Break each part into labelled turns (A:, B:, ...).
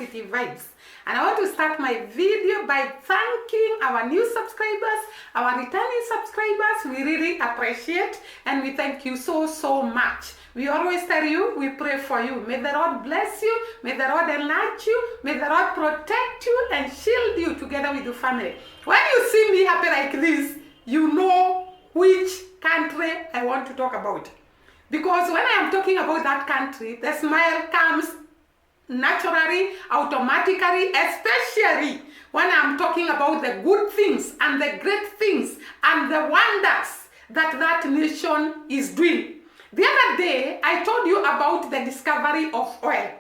A: positive vibes. And I want to start my video by thanking our new subscribers, our returning subscribers. We really appreciate and we thank you so much. We always tell you, we pray for you. May the Lord bless you, may the Lord enlarge you, may the Lord protect you and shield you together with your family. When you see me happy like this, you know which country I want to talk about. Because when I am talking about that country, the smile comes naturally, automatically, especially when I'm talking about the good things and the great things and the wonders that nation is doing. The other day, I told you about the discovery of oil.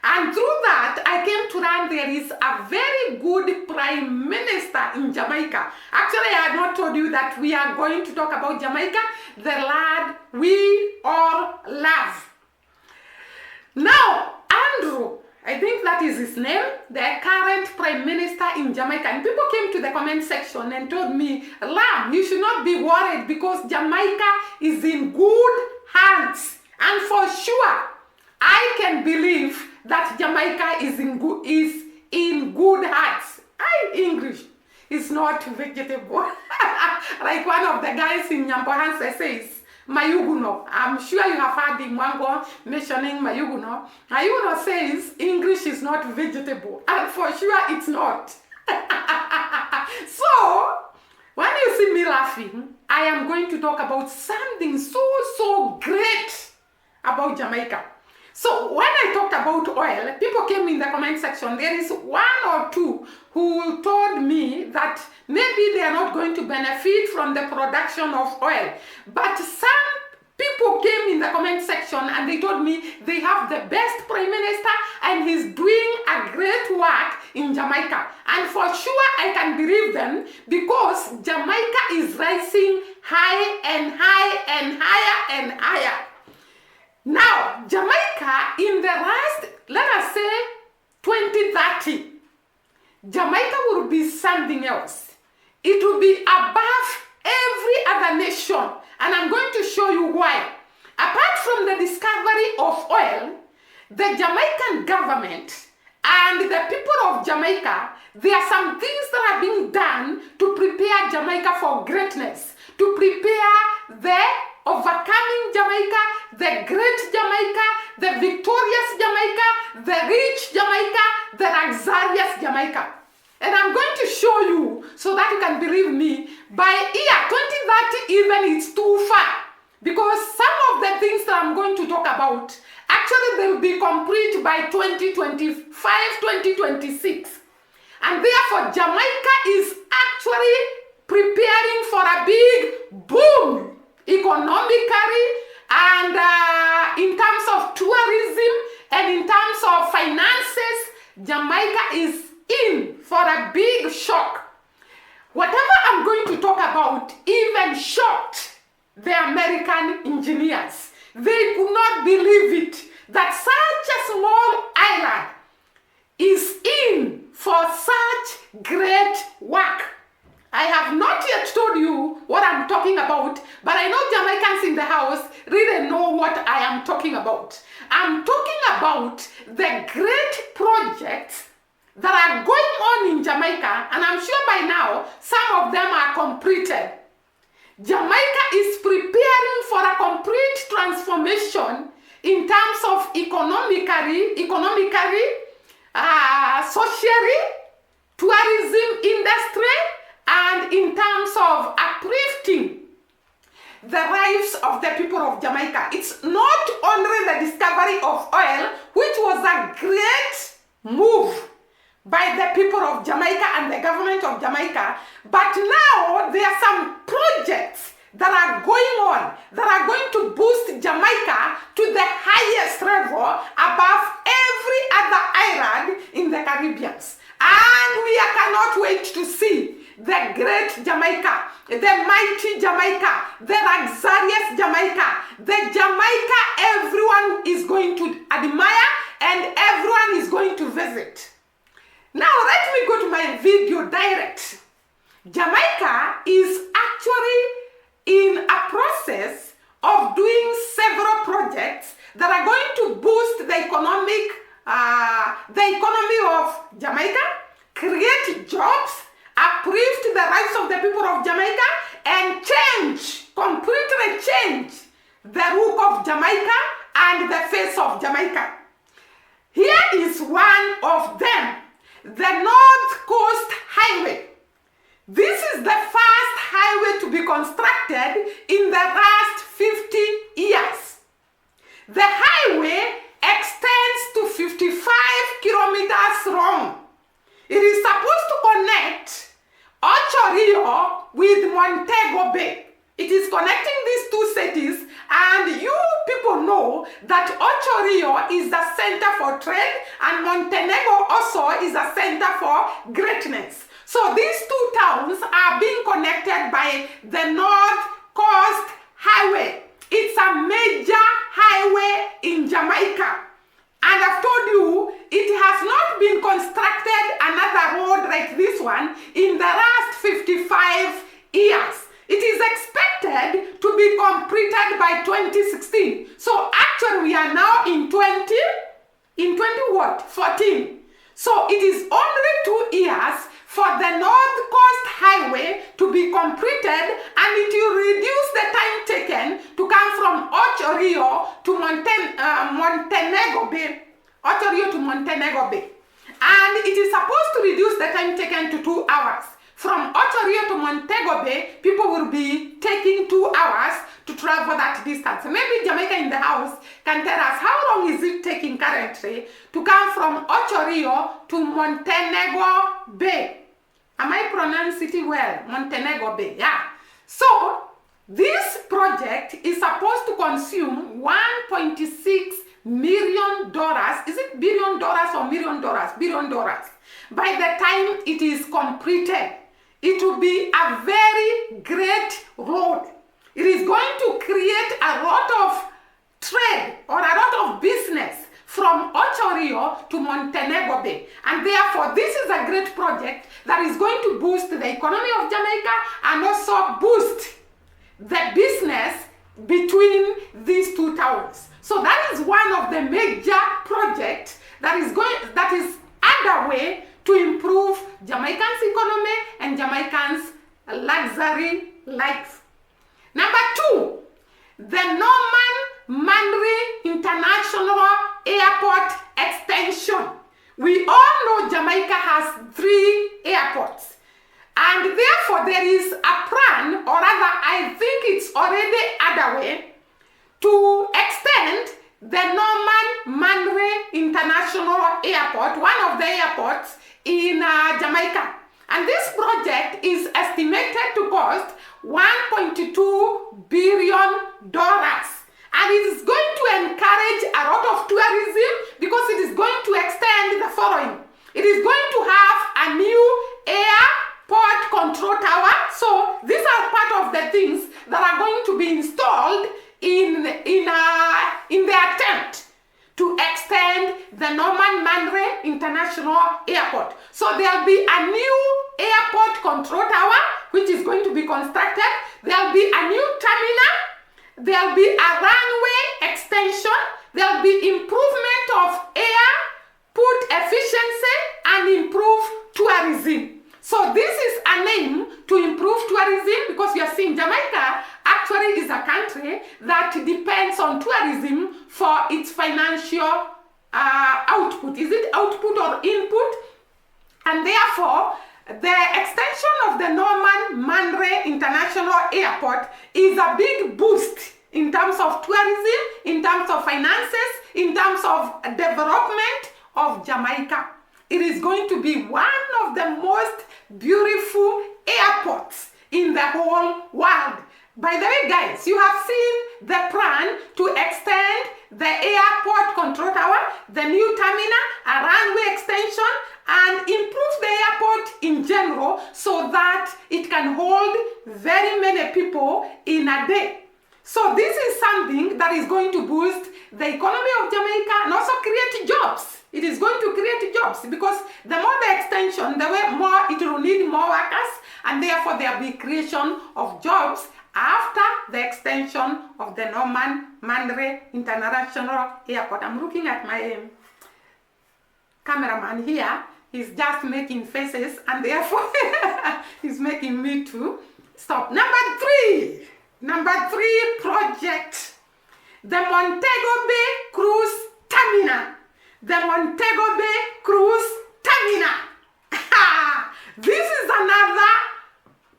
A: And through that, I came to learn there is a very good prime minister in Jamaica. Actually, I had not told you that we are going to talk about Jamaica, the land we all love. Now, Andrew, I think that is his name, the current prime minister in Jamaica. And people came to the comment section and told me, Lam, you should not be worried because Jamaica is in good hands. And for sure, I can believe that Jamaica is in good hands. English is not vegetable. Like one of the guys in Nyambohanse says, Mayuguno. I'm sure you have heard the Mwango mentioning Mayuguno. Mayuguno says English is not vegetable. And for sure it's not. So, when you see me laughing, I am going to talk about something so great about Jamaica. So when I talked about oil, people came in the comment section. There is one or two who told me that maybe they are not going to benefit from the production of oil. But some people came in the comment section and they told me they have the best prime minister and he's doing a great work in Jamaica. And for sure I can believe them because Jamaica is rising high and high and higher and higher. Now, Jamaica in the last, let us say, 2030, Jamaica will be something else. It will be above every other nation. And I'm going to show you why. Apart from the discovery of oil, the Jamaican government and the people of Jamaica, there are some things that are being done to prepare Jamaica for greatness, to prepare the overcoming Jamaica, the great Jamaica, the victorious Jamaica, the rich Jamaica, the luxurious Jamaica. And I'm going to show you so that you can believe me. By year 2030, even it's too far. Because some of the things that I'm going to talk about, actually they will be complete by 2025, 2026. And therefore, Jamaica is actually preparing for a big boom economically and in terms of tourism and in terms of finances. Jamaica is in for a big shock. Whatever I'm going to talk about even shocked the American engineers. They could not believe it that such a small island is in for such great work. I have not yet told you what I'm talking about, but I know Jamaicans in the house really know what I am talking about. I'm talking about the great projects that are going on in Jamaica, and I'm sure by now some of them are completed. Jamaica is preparing for a complete transformation in terms of economically, socially, tourism industry, and in terms of uplifting the lives of the people of Jamaica. It's not only the discovery of oil, which was a great move by the people of Jamaica and the government of Jamaica, but now there are some projects that are going on that are going to boost Jamaica to the highest level above every other island in the Caribbean. And we cannot wait to see the great Jamaica, the mighty Jamaica, the luxurious Jamaica, the Jamaica everyone is going to admire and everyone is going to visit. Now let me go to my video direct. Jamaica is actually in a process of doing several projects that are going to boost the economic the economy of Jamaica, create jobs, uplift the rights of the people of Jamaica, and completely change the look of Jamaica and the face of Jamaica. Here is one of them, the North Coast Highway. This is the first highway to be constructed in the last 50 years. The highway extends to 55 kilometers long. It is supposed to connect Ocho Rios with Montego Bay. It is connecting these two cities, and you people know that Ocho Rios is the center for trade and Montego also is a center for greatness. So these two towns are being connected by the North Coast Highway. It's a major highway in Jamaica. And I've told you, it has not been constructed another road like this one in the last 55 years. It is expected to be completed by 2016. So actually we are now in 14. So it is only 2 years for the North Coast Highway to be completed, and it will reduce the time taken to come from Ocho Rios to Montego Bay. Ocho Rios to Montego Bay. And it is supposed to reduce the time taken to 2 hours. From Ocho Rios to Montego Bay, people will be taking 2 hours to travel that distance. Maybe Jamaica in the house can tell us how long is it taking currently to come from Ocho Rios to Montego Bay. Am I pronouncing it well? Montego Bay, yeah. So, this project is supposed to consume $1.6 million. Is it $1 billion or $1 million? $1 billion. By the time it is completed, it will be a very great road. It is going to create a lot of trade or a lot of business from Ocho Rios to Montego Bay. And therefore, this is a great project that is going to boost the economy of Jamaica and also boost the business between these two towns. So that is one of the major projects that is underway to improve Jamaicans' economy and Jamaicans' luxury life. Number 2, the Norman Manley International Airport extension. We all know Jamaica has 3 airports, and therefore there is a plan, or rather I think it's already underway, to extend the Norman Manley International Airport, one of the airports in Jamaica. And this project is estimated to cost $1.2 billion. And it is going to encourage a lot of tourism because it is going to extend the following. It is going to have a new airport control tower. So these are part of the things that are going to be installed in the attempt to extend the Norman Manley International Airport. So there'll be a new airport control tower which is going to be constructed. There'll be a new terminal. There'll be a runway extension. There'll be improvement of airport efficiency and improve tourism. So this is an aim to improve tourism because we are seeing Jamaica actually is a country that depends on tourism for its financial output. Is it output or input? And therefore, the extension of the Norman Manley International Airport is a big boost in terms of tourism, in terms of finances, in terms of development of Jamaica. It is going to be one of the most beautiful airports in the whole world. By the way, guys, you have seen the plan to extend the airport control tower, the new terminal, a runway extension, and improve the airport in general so that it can hold very many people in a day. So this is something that is going to boost the economy of Jamaica and also create jobs. It is going to create jobs because the more the extension, the more it will need more workers, and therefore there will be creation of jobs after the extension of the Norman Manley International Airport. I'm looking at my cameraman here, he's just making faces and therefore he's making me to stop. Number three project, the Montego Bay Cruise Terminal. The Montego Bay Cruise Terminal. This is another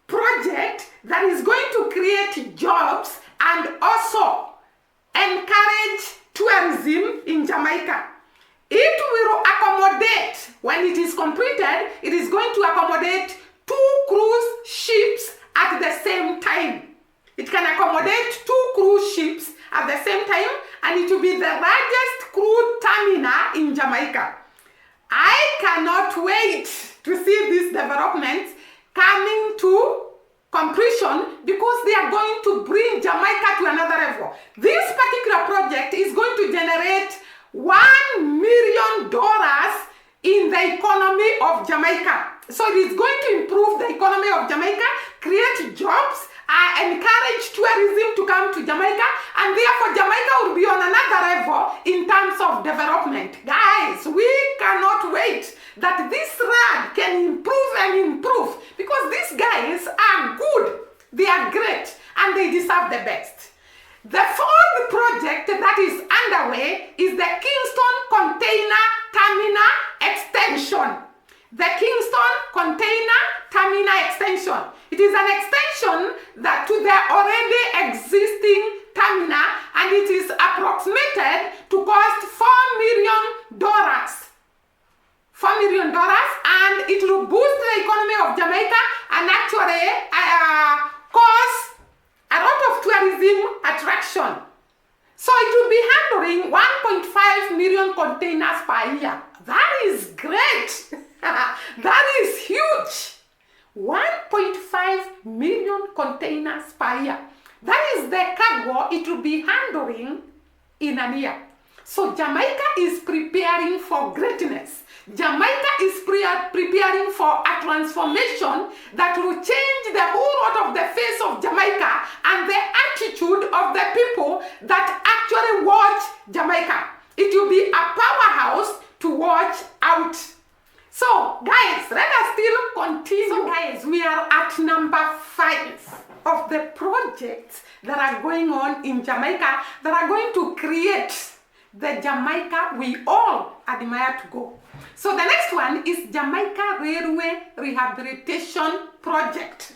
A: project that is going to create jobs and also encourage tourism in Jamaica. It will accommodate, when it is completed, it is going to accommodate 2 cruise ships at the same time. It can accommodate 2 cruise ships at the same time, and it will be the largest cruise terminal in Jamaica. I cannot wait to see these developments coming to completion because they are going to bring Jamaica to another level. This particular project is going to generate $1 million in the economy of Jamaica. So it is going to improve the economy of Jamaica, create jobs, encourage tourism to come to Jamaica, and therefore Jamaica will be on another level in terms of development. Guys, we cannot wait that this land can improve and improve because these guys are good, they are great, and they deserve the best. The 4th project that is underway is the Kingston Container Terminal Extension. The Kingston Container Terminal Extension. It is an extension that to the already existing terminal, and it is approximated to cost $4 million. $4 million, and it will boost the economy of Jamaica and actually cause a lot of tourism attraction. So it will be handling 1.5 million containers per year. That is great. That is huge. 1.5 million containers per year. That is the cargo it will be handling in a year. So Jamaica is preparing for greatness. Jamaica is preparing for a transformation that will change the whole lot of the face of Jamaica and the attitude of the people that actually watch Jamaica. It will be a powerhouse to watch out. So guys, let us still continue. So guys, we are at number 5 of the projects that are going on in Jamaica that are going to create the Jamaica we all admire to go. So the next one is Jamaica Railway Rehabilitation Project.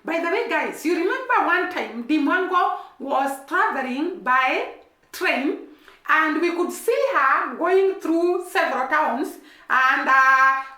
A: By the way, guys, you remember one time Dimango was traveling by train and we could see her going through several towns, and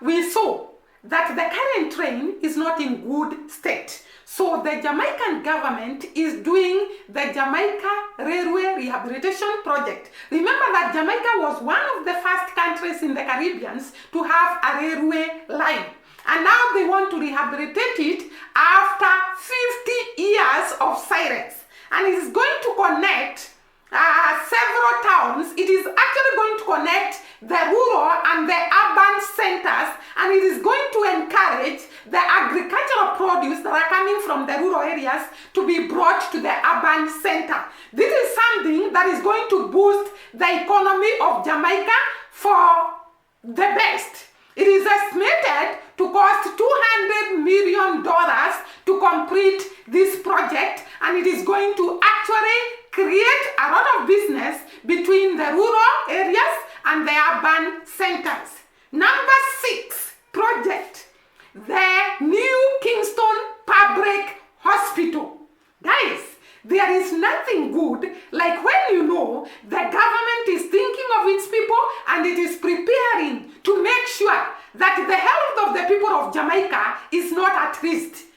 A: we saw that the current train is not in good state. So the Jamaican government is doing the Jamaica Railway Rehabilitation Project. Remember that Jamaica was one of the first countries in the Caribbean to have a railway line. And now they want to rehabilitate it after 50 years of silence. And it is going to connect several towns. It is actually going to connect the rural and the urban centers, and it is going to encourage the agricultural produce that are coming from the rural areas to be brought to the urban center. This is something that is going to boost the economy of Jamaica for the best. It is estimated to cost $200 million to complete this project, and it is going to actually create a lot of business between the rural areas and the urban centers. Number 6 project, the new Kingston Public Hospital. Guys, there is nothing good like when you know the government is thinking of its people and it is preparing to make sure that the health of the people of Jamaica is not at risk.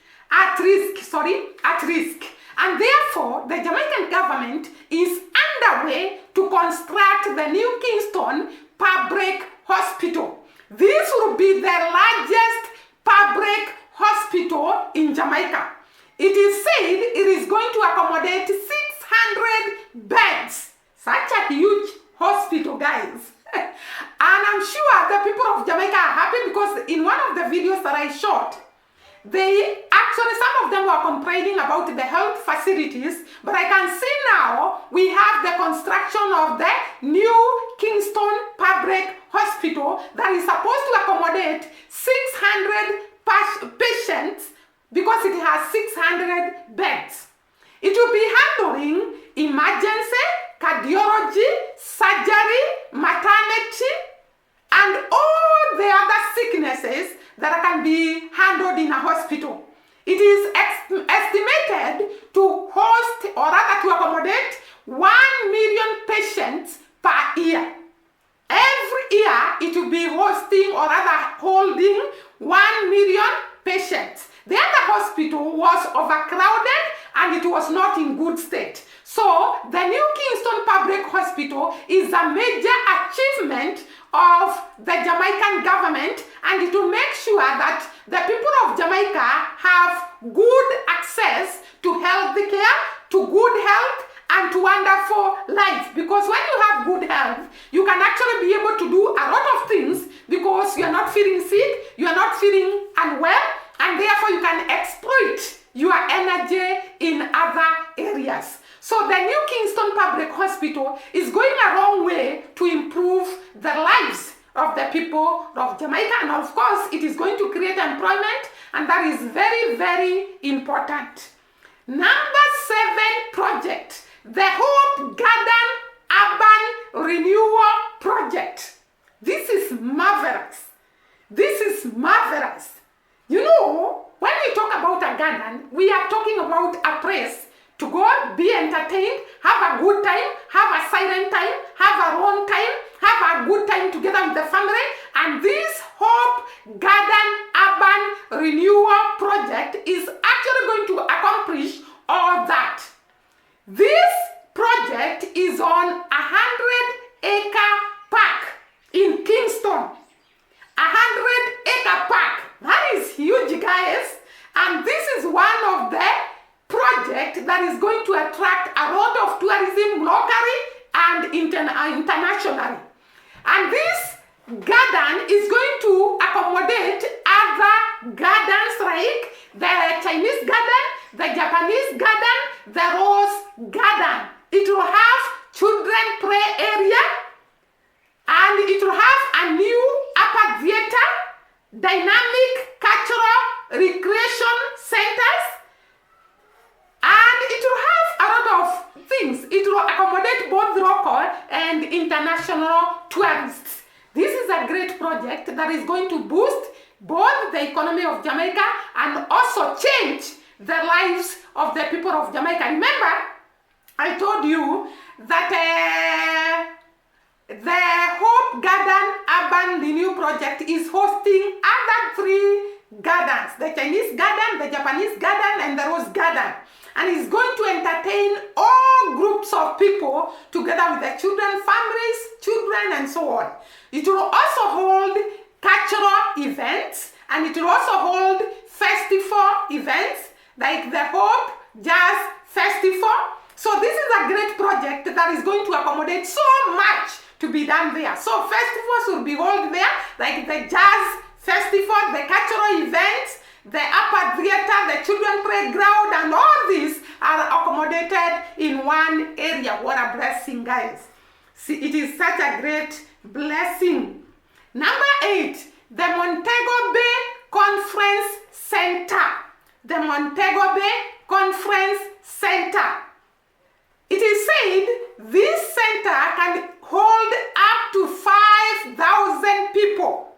A: And therefore, the Jamaican government is underway to construct the new Kingston Public Hospital. This will be the largest public hospital in Jamaica. It is said it is going to accommodate 600 beds. Such a huge hospital, guys. And I'm sure the people of Jamaica are happy because in one of the videos that I shot, some of them were complaining about the health facilities, but I can see now we have the construction of the new Kingston Public hospital that is supposed to accommodate 600 patients because it has 600 beds. It will be handling emergency, cardiology, surgery, maternity, and all the other sicknesses that can be handled in a hospital. It is estimated to host, or rather to accommodate, 1 million patients per year. Every year it will be hosting, or rather holding, 1 million patients. The other hospital was overcrowded and it was not in good state. So the new Kingston Public Hospital is a major achievement of the Jamaican government, and it will make sure that the people of Jamaica have good access to health care, to good health, and to wonderful life. Because when you have good health, you can actually be able to do a lot of things because you are not feeling sick, you are not feeling unwell, and therefore you can exploit your energy in other areas. So the new Kingston Public Hospital is going a long way to improve the lives of the people of Jamaica, and of course it is going to create employment, and that is very, very important. Number 7 project, the Hope Garden Urban Renewal Project. This is marvelous. This is marvelous. You know, when we talk about a garden, we are talking about a place to go, be entertained, have a good time, have a silent time, have a wrong time, have a good time together with the family. And this Hope Garden Urban Renewal Project is actually going to accomplish all that. This project is on 100-acre park in Kingston. 100-acre park. That is huge, guys. And this is one of the projects that is going to attract a lot of tourism locally and internationally. And this garden is going to accommodate other gardens like the Chinese garden, the Japanese garden, the Rose garden. It will have children play area, and it will have a new upper theater, dynamic cultural recreation centers, and it will have a lot of things. It will accommodate both local and international tourists. This is a great project that is going to boost both the economy of Jamaica and also change the lives of the people of Jamaica. Remember, I told you that the Hope Garden Urban Renewal Project is hosting other 3 gardens, the Chinese garden, the Japanese garden, and the Rose garden. And it's going to entertain all groups of people together with the children, families, children, and so on. It will also hold cultural events, and it will also hold festival events like the Hope Jazz Festival. So this is a great project that is going to accommodate so much to be done there. So festivals will be held there, like the Jazz Festival, the cultural events, the upper theater, the children playground, and all these are accommodated in one area. What a blessing, guys. See, it is such a great blessing. Number 8, the Montego Bay Conference Center. The Montego Bay Conference Center. It is said this center can hold up to 5,000 people.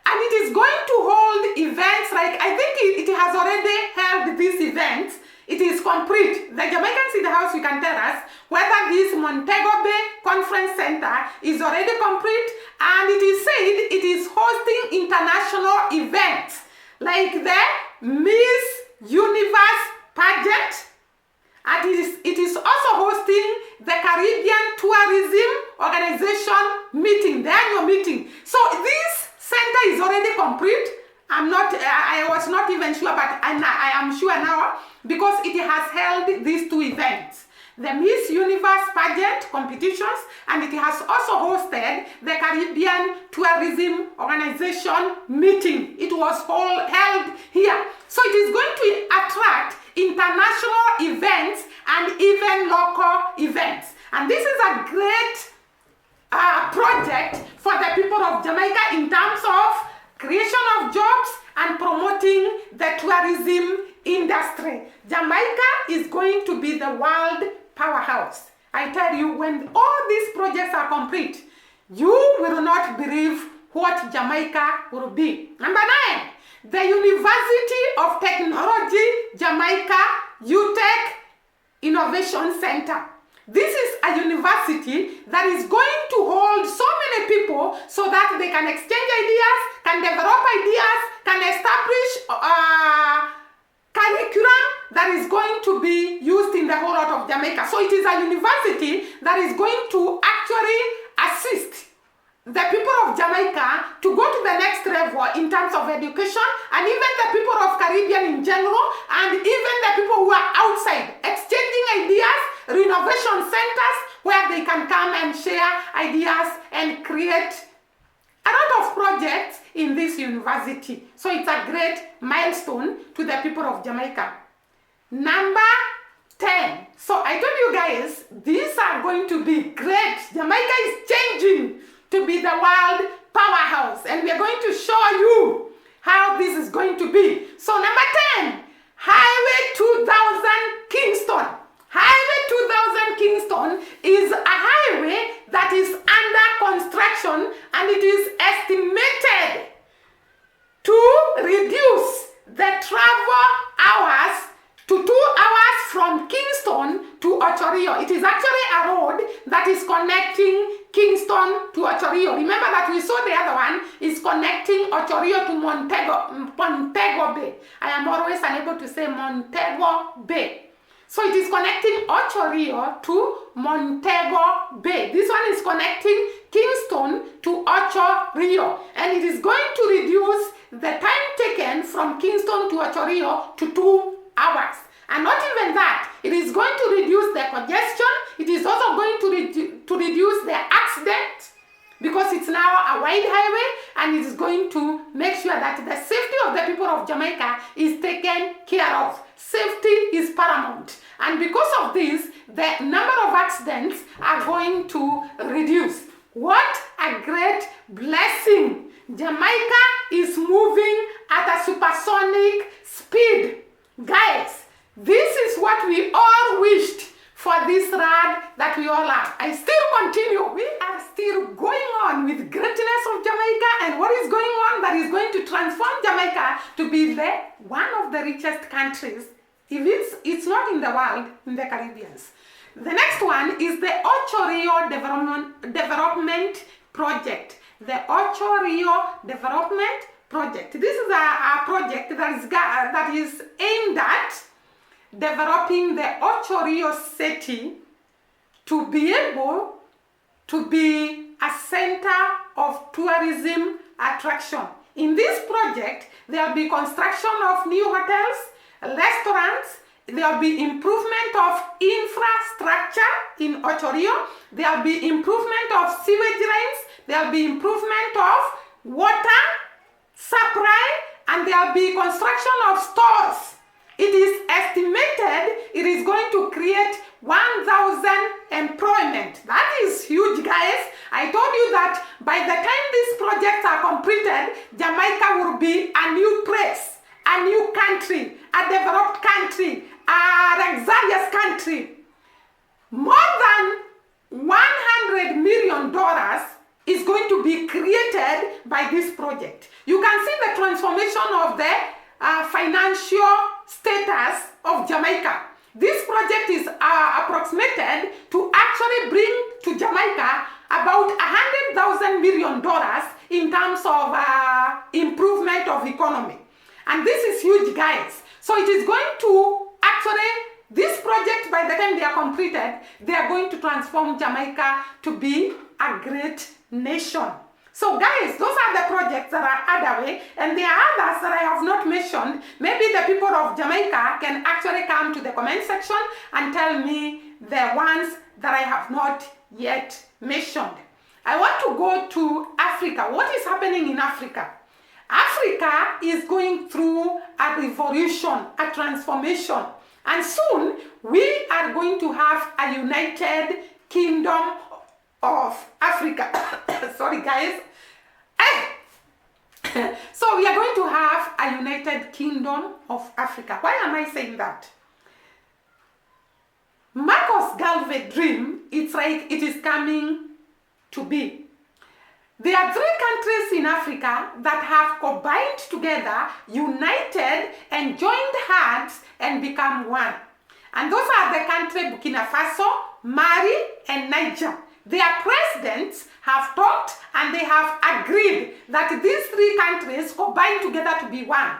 A: And it is going to hold events like, I think it has already held these events. It is complete. The Jamaicans in the house, you can tell us whether this Montego Bay Conference Center is already complete. And it is said it is hosting international events like the Miss Universe pageant. And it is also hosting the Caribbean Tourism Organization meeting, the annual meeting. So this center is already complete. I was not even sure, but I am sure now because it has held these 2 events. The Miss Universe pageant competitions, and it has also hosted the Caribbean Tourism Organization meeting. It was held here. So it is going to attract international events and even local events. And this is a great project for the people of Jamaica in terms of creation of jobs and promoting the tourism industry. Jamaica is going to be the world powerhouse. I tell you, when all these projects are complete, you will not believe what Jamaica will be. Number 9, the University of Technology Jamaica UTech Innovation Center. This is a university that is going to hold so many people so that they can exchange ideas, can develop ideas, can establish curriculum that is going to be used in the whole lot of Jamaica. So it is a university that is going to actually assist the people of Jamaica to go to the next level in terms of education, and even the people of Caribbean in general, and even the people who are outside, exchanging ideas, renovation centers where they can come and share ideas and create a lot of projects in this university. So it's a great milestone to the people of Jamaica. Number 10. So I told you guys, these are going to be great. Jamaica is changing to be the world powerhouse, and we are going to show you how this is going to be. So number 10, Highway 2000 Kingston. Highway 2000 Kingston is a highway that is under construction, and it is estimated to reduce the travel hours to 2 hours from Kingston to Ocho Rios. It is actually a road that is connecting Kingston to Ocho Rios. Remember that we saw the other one is connecting Ocho Rios to Montego Bay. I am always unable to say Montego Bay. So it is connecting Ocho Rios to Montego Bay. This one is connecting Kingston to Ocho Rios. And it is going to reduce the time taken from Kingston to Ocho Rios to 2 hours. And not even that, it is going to reduce the congestion. It is also going to reduce the accident, because it's now a wide highway, and it is going to make sure that the safety of the people of Jamaica is taken care of. Safety is paramount, and because of this, the number of accidents are going to reduce. What a great blessing! Jamaica is moving at a supersonic speed. Guys, this is what we all wished for this ride that we all have. I still continue. We are still going on with greatness of Jamaica, and what is going on that is going to transform Jamaica to be one of the richest countries. If it's not in the world, in the Caribbean. The next one is the Ocho Rios Development Project. The Ocho Rios Development Project. This is a project that is aimed at developing the Ocho Rios city to be able to be a center of tourism attraction. In this project, there will be construction of new hotels, restaurants, there will be improvement of infrastructure in Ocho Rios, there will be improvement of sewage lines, there will be improvement of water supply, and there will be construction of stores. It is estimated it is going to create 1,000 employment. That is huge, guys. I told you that by the time these projects are completed, Jamaica will be a new place, a new country, a developed country, a luxurious country. More than $100 million is going to be created by this project. You can see the transformation of the financial status of Jamaica. This project is approximated to actually bring to Jamaica about $100,000 million in terms of improvement of economy. And this is huge, guys. So it is going to actually, this project, by the time they are completed, they are going to transform Jamaica to be a great nation. So guys, those are the projects that are underway, and there are others that I have not mentioned. Maybe the people of Jamaica can actually come to the comment section and tell me the ones that I have not yet mentioned. I want to go to Africa. What is happening in Africa? Africa is going through a revolution, a transformation, and soon we are going to have a United Kingdom of Africa. Sorry, guys. So we are going to have a United Kingdom of Africa. Why am I saying that? Marcus Garvey dream, it's like it is coming to be. There are 3 countries in Africa that have combined together, united, and joined hands and become one. And those are the countries Burkina Faso, Mali, and Niger. Their presidents have talked and they have agreed that these 3 countries combine together to be one.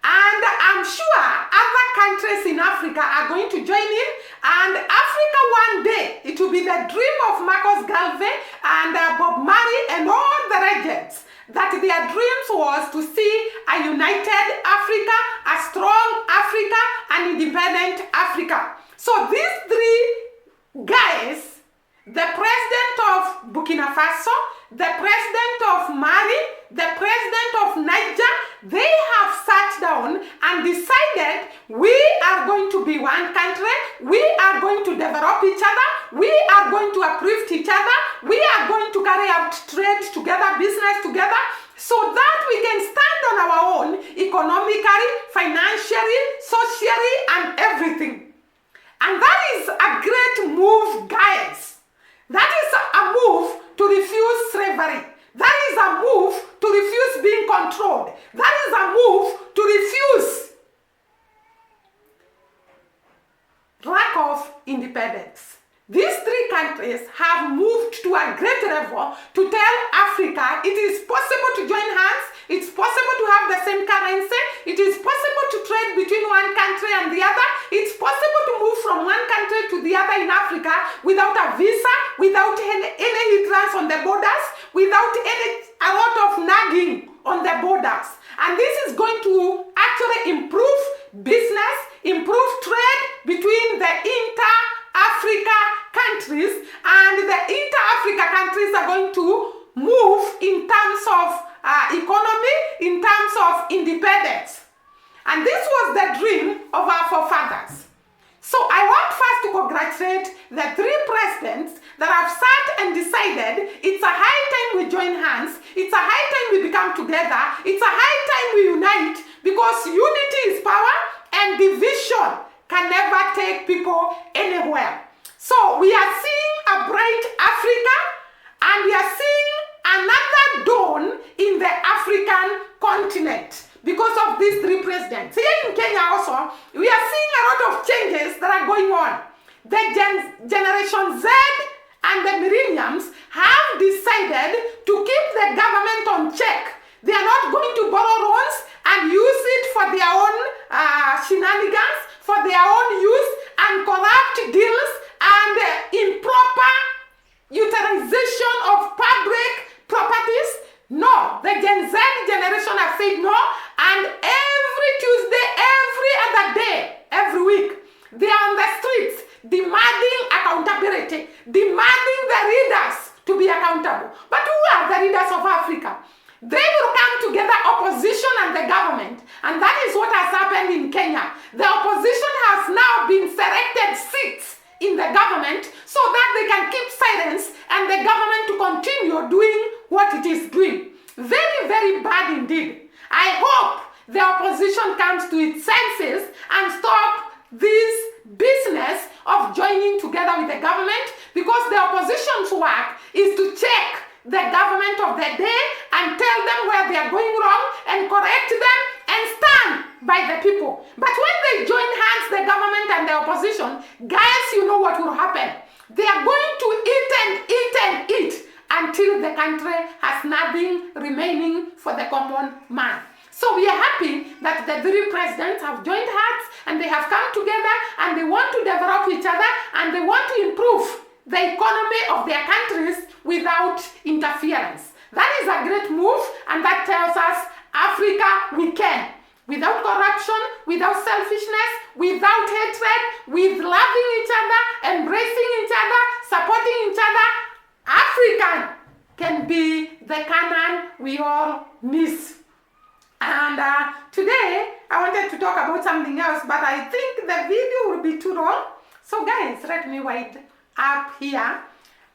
A: And I'm sure other countries in Africa are going to join in, and Africa one day, it will be the dream of Marcus Garvey and Bob Marley and all the legends, that their dreams was to see a united Africa, a strong Africa, an independent Africa. So these 3 guys, the president of Burkina Faso, the president of Mali, the president of Niger, they have sat down and decided we are going to be one country, we are going to develop each other, we are going to uplift each other, we are going to carry out trade together, business together, so that we can stand on our own economically, financially, socially, and everything. And that is a great move, guys. That is a move to refuse slavery. That is a move to refuse being controlled. That is a move to refuse lack of independence. These 3 countries have moved to a great level to tell Africa it is possible to join hands, it's possible to have the same currency, it is possible to trade between one country and the other, it's possible to move from one country to the other in Africa without a visa, without any hindrance on the borders, without a lot of nagging on the borders. And this is going to actually improve business, improve trade between the inter-Africa countries, and the inter-Africa countries are going to move in terms of economy, in terms of independence. And this was the dream of our forefathers. So I want first to congratulate the 3 presidents that have sat and decided it's a high time we join hands, it's a high time we become together, it's a high time we unite, because unity is power and division can never take people anywhere. So we are seeing a bright Africa, and we are seeing another dawn in the African continent because of these 3 presidents. Here in Kenya also, we are seeing a lot of changes that are going on. The Generation Z and the millenniums have decided to keep the government on check. They are not going to borrow loans and use it for their own shenanigans, for their own use, and corrupt deals and improper utilization of public properties. No, the Gen Z generation have said no, and every Tuesday, every other day, every week, they are on the streets demanding accountability, demanding the leaders to be accountable. But who are the leaders of Africa? They will come together, opposition and the government, and that is what has happened in Kenya. The opposition has now been selected seats in the government so that they can keep silence and the government to continue doing what it is doing. Very, very bad indeed. I hope the opposition comes to its senses and stop this business of joining together with the government, because the opposition's work is to check the government of the day and tell them where they are going wrong and correct them and stand by the people. But when they join hands, the government and the opposition, guys, you know what will happen. They are going to eat and eat and eat until the country has nothing remaining for the common man. So we are happy that the 3 presidents have joined hands and they have come together and they want to develop each other and they want to improve the economy of their countries without interference. That is a great move, and that tells us Africa, we can. Without corruption, without selfishness, without hatred, with loving each other, embracing each other, supporting each other, Africa can be the Canaan we all miss. And today, I wanted to talk about something else, but I think the video will be too long. So guys, let me wind up here.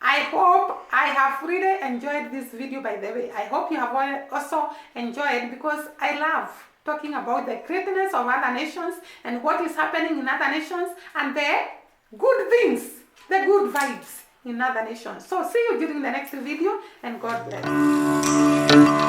A: I hope I have really enjoyed this video, by the way. I hope you have also enjoyed, because I love talking about the greatness of other nations and what is happening in other nations and the good things, the good vibes in other nations. So see you during the next video, and God bless.